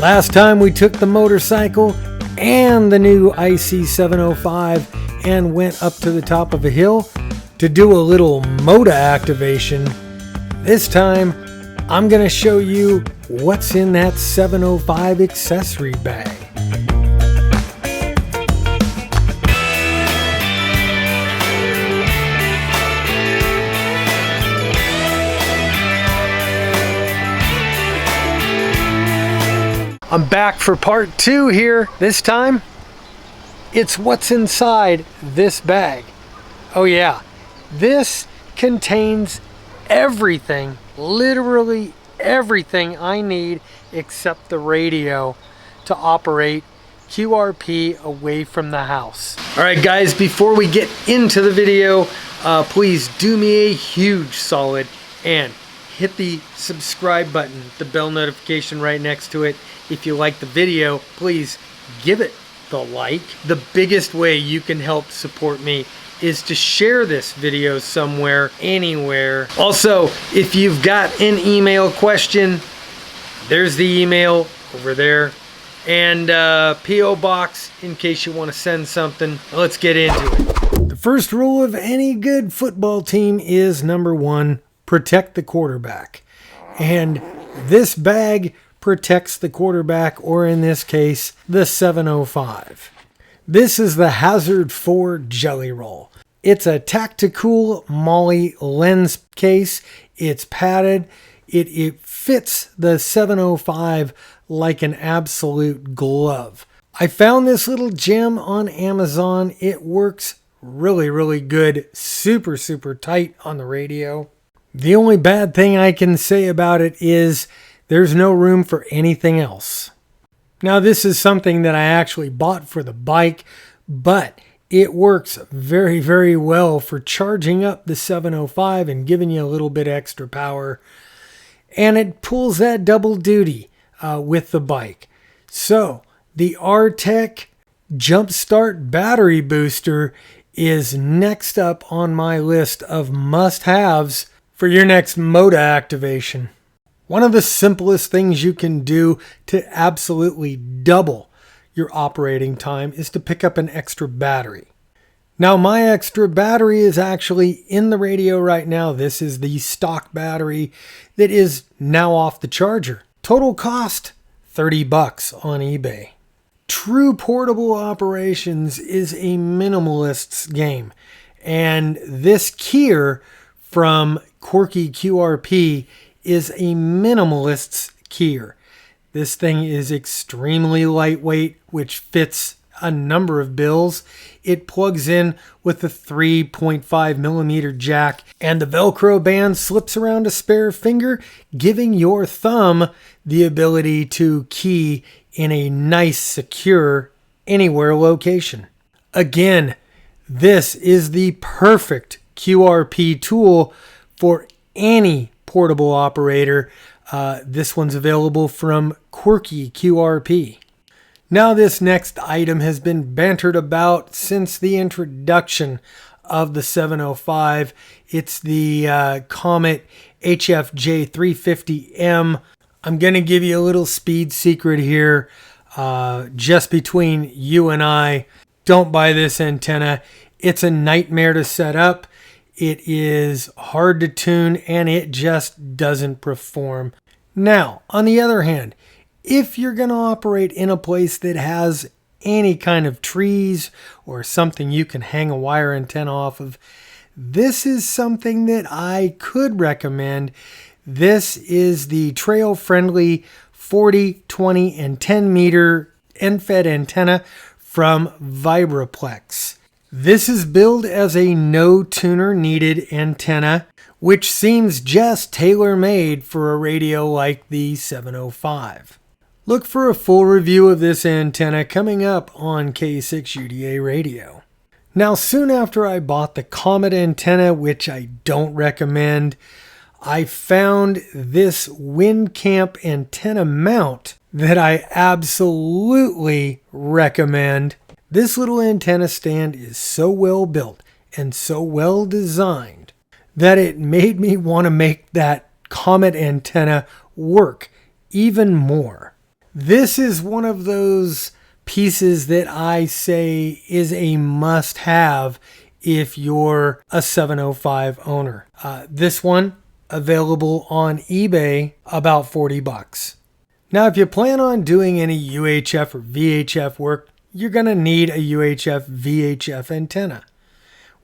Last time we took the motorcycle and the new IC-705 and went up to the top of a hill to do a little motor activation. This time I'm going to show you what's in that 705 accessory bag. I'm back for part 2 here. This time, it's what's inside this bag. Oh yeah, this contains everything, literally everything I need except the radio to operate QRP away from the house. All right guys, before we get into the video, please do me a huge solid and hit the subscribe button, the bell notification right next to it. If you like the video, please give it the like. The biggest way you can help support me is to share this video somewhere, anywhere. Also, if you've got an email question, there's the email over there. And P.O. Box in case you want to send something. Let's get into it. The first rule of any good football team is number 1, protect the quarterback. And this bag protects the quarterback, or in this case, the 705. This is the Hazard 4 Jelly Roll. It's a tactical Molly lens case. It's padded. It fits the 705 like an absolute glove. I found this little gem on Amazon. It works really good. Super tight on the radio. The only bad thing I can say about it is there's no room for anything else. Now this is something that I actually bought for the bike, but it works very well for charging up the 705 and giving you a little bit extra power. And it pulls that double duty with the bike. So the R-Tech Jumpstart Battery Booster is next up on my list of must-haves for your next motor activation. One of the simplest things you can do to absolutely double your operating time is to pick up an extra battery. Now my extra battery is actually in the radio right now. This is the stock battery that is now off the charger. Total cost, $30 on eBay. True portable operations is a minimalist's game. And this keyer from Quirky QRP is a minimalist's keyer. This thing is extremely lightweight, which fits a number of bills. It plugs in with a 3.5 millimeter jack, and the Velcro band slips around a spare finger, giving your thumb the ability to key in a nice, secure, anywhere location. Again, this is the perfect QRP tool for any portable operator. This one's available from Quirky QRP. Now this next item has been bantered about since the introduction of the 705. It's the Comet HFJ 350M. I'm going to give you a little speed secret here, just between you and I. Don't buy this antenna. It's a nightmare to set up. It is hard to tune and it just doesn't perform. Now, on the other hand, if you're going to operate in a place that has any kind of trees or something you can hang a wire antenna off of, this is something that I could recommend. This is the trail-friendly 40, 20, and 10 meter end-fed antenna from Vibraplex. This is billed as a no tuner needed antenna, which seems just tailor-made for a radio like the 705. Look for a full review of this antenna coming up on K6UDA Radio. Now, soon after I bought the Comet antenna, which I don't recommend, I found this WindCamp antenna mount that I absolutely recommend. This little antenna stand is so well built and so well designed that it made me want to make that Comet antenna work even more. This is one of those pieces that I say is a must-have if you're a 705 owner. This one available on eBay, about 40 bucks. Now, if you plan on doing any UHF or VHF work, you're going to need a UHF VHF antenna.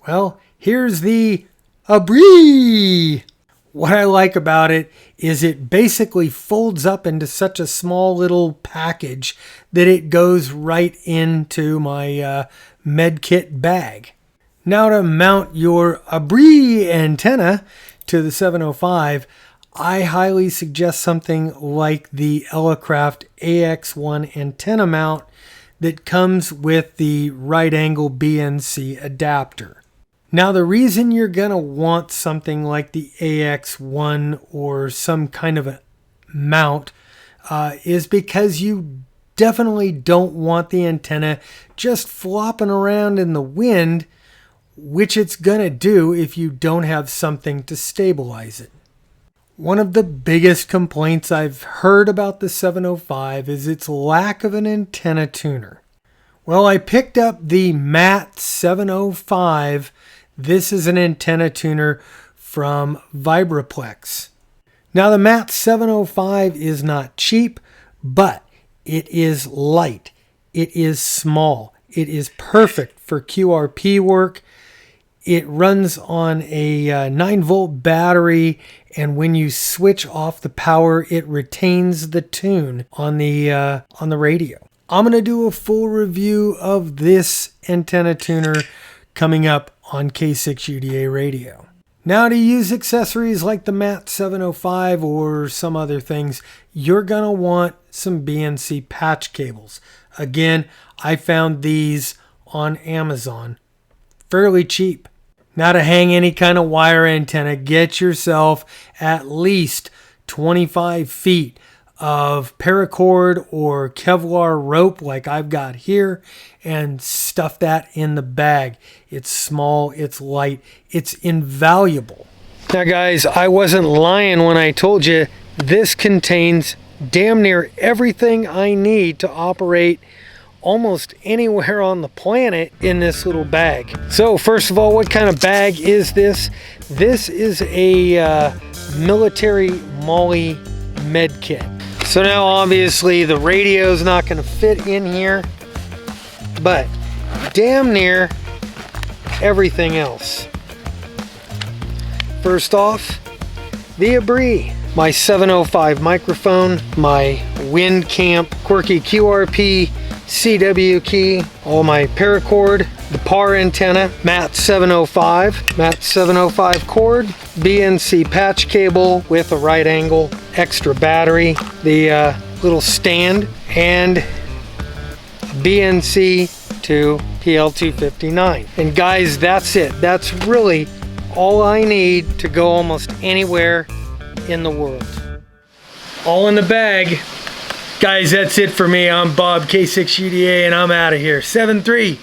Well, here's the Abri. What I like about it is it basically folds up into such a small little package that it goes right into my med kit bag. Now, to mount your Abri antenna to the 705, I highly suggest something like the Elecraft AX1 antenna mount that comes with the right angle BNC adapter. Now, the reason you're going to want something like the AX1 or some kind of a mount is because you definitely don't want the antenna just flopping around in the wind, which it's going to do if you don't have something to stabilize it. One of the biggest complaints I've heard about the 705 is its lack of an antenna tuner. Well, I picked up the MAT 705. This is an antenna tuner from Vibraplex. Now, the MAT 705 is not cheap, but it is light. It is small. It is perfect for QRP work. It runs on a 9-volt battery, and when you switch off the power, it retains the tune on the radio. I'm going to do a full review of this antenna tuner coming up on K6UDA radio. Now, to use accessories like the MAT 705 or some other things, you're going to want some BNC patch cables. Again, I found these on Amazon, fairly cheap. Now, to hang any kind of wire antenna, get yourself at least 25 feet of paracord or Kevlar rope like I've got here, and stuff that in the bag. It's small, it's light, it's invaluable. Now, guys, I wasn't lying when I told you this contains damn near everything I need to operate almost anywhere on the planet in this little bag. So first of all, what kind of bag is this? This is a military MOLLE med kit. So now obviously the radio is not going to fit in here, but damn near everything else. First off, the Abri, my 705 microphone, my Wind Camp Quirky QRP CW key, all my paracord, the PAR antenna, MAT 705 cord, BNC patch cable with a right angle, extra battery, the little stand, and a BNC to PL259. And guys, that's it. That's really all I need to go almost anywhere in the world. All in the bag. Guys, that's it for me. I'm Bob, K6UDA, and I'm out of here. 7-3.